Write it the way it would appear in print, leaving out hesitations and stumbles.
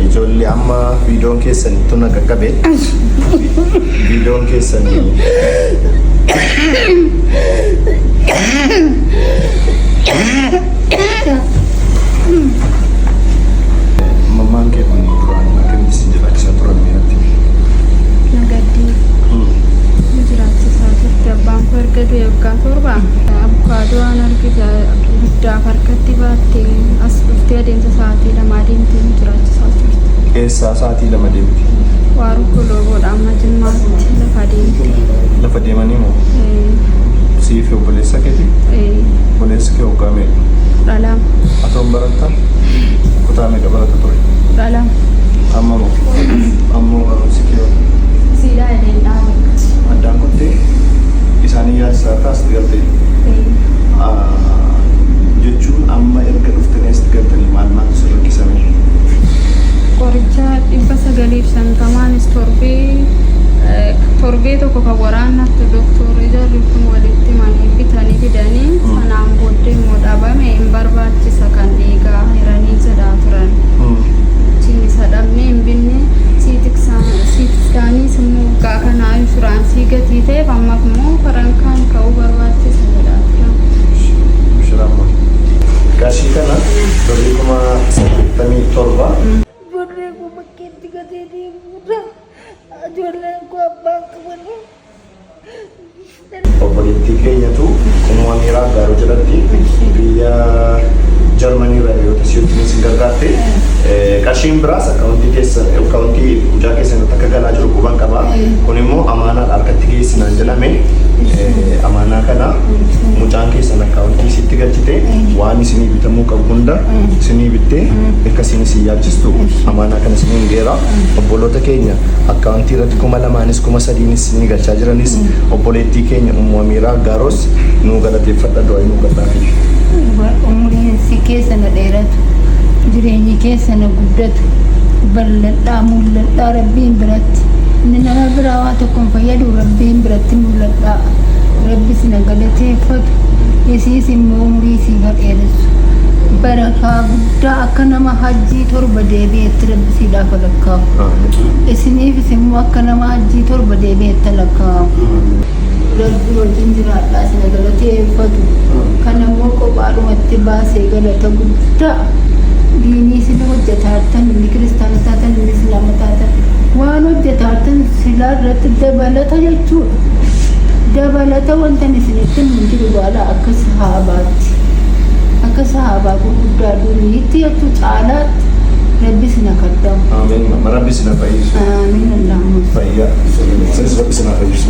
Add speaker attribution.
Speaker 1: ijoollee amma viidiyoon keessan tun akka qabe viidiyoon keessan mammaan kee kun duraan akkamitti si jiraachisaa turan miiratti?
Speaker 2: Nagaddi jiraachisaa turte. Abbaan koo erga du'e waggaa torba abukaadoo waan argite guddaaf harkatti baattee as dhuftee adeemsa sa'aatii lama adeemtee jiraachisaa turte.
Speaker 1: Eessaa sa'aatii lama deemti?
Speaker 2: Waaruu kolooboodha amma Jimmaatti lafa deemte.
Speaker 1: Lafa deemanii moo? Siif obboleessa keeti? Obboleessi kee waggaa meeqa?
Speaker 2: Dhalam.
Speaker 1: Atoon baratta? Kutaa meeqa barata ture?
Speaker 2: Dhalam.
Speaker 1: Amma moo? Ammoo barumsi kee
Speaker 2: Siidaa edeen dhaabatti.
Speaker 1: addaan kuttee isaanii yaadsaa taasisu galtee jechuun amma erga dhuftanii asitti galtanii maal maaltu si rakkisame?
Speaker 2: Qoricha 950 torbee tokko kan waraannaatti doktorri jarri kun walitti manii bitanii fidanii sanaan booddee immoo dhabame hin barbaachisa kan dhiigaa hiranii jedhaa turan. Isa dhabnee hin binne siitiksaanis immoo waggaa kanaa inshuraansii gatii ta'eef ammaaf immoo farankaan ka'uu barbaachisa jedhaa turan.
Speaker 1: Shiraama. Gaashii kana birrii 87,000 obboleettii keenyatu kunuunsa miiraa gaaruu jedhatti biyya Jarmanii irraa yoo ta'u isin gargaarte qarshiin biraas akkaawuntii mucaa keessanitti akka galaa jiru quban qaba. Kun immoo amaanaa harkatti geessinaan jedhame amaanaa kana mucaan keessan akkaawuntii isitti galchite waan isinii bitamuu qabu hunda isinii bittee akkasiin isin yaachistu amaanaa kana isiniin geera. Obboloota keenya akkaawuntii irratti 2,000 3,000 isinii galchaa jiranis obboleettii keenya kunuunsa miiraa gaaros nuu galateeffadha du'aa nuu gadhaafi.
Speaker 3: Umriin si keessa na dheeratu, jireenyi keessa na guddatu, bal'adhaa mul'adhaa Rabbiin biratti. Inni nama biraa waa tokko hin fayyadu Rabbiin biratti mul'adhaa. Rabbi si na galateeffatu, isiis immoo umrii si dheeressu. Barakaa guddaa akka nama hajjii 7 deebi'etti Rabbi siidhaaf lakkaa'u. Isiniifis immoo akka nama hajjii 7 deebi'etti lakkaa'u. Rabbi wajjin jiraadhaa si na galateeffatu. Kana immoo kophaadhumatti baasee galata guddaa diinii isin hojjetaartan inni kiristaana taatan inni islaama taatan waan hojjetaartan silaa irratti dabalata jechuudha. Dabalata wanta isinitti hin jiru baala akka sahaabaa gurguddaa duriitti jechuu caalaatti Rabbi si na kaddamu.
Speaker 1: Amiin. Rabbi si na fayyisu.
Speaker 3: Amiin. Allahumma
Speaker 1: fayyaa. Rabbi si na fayyisu.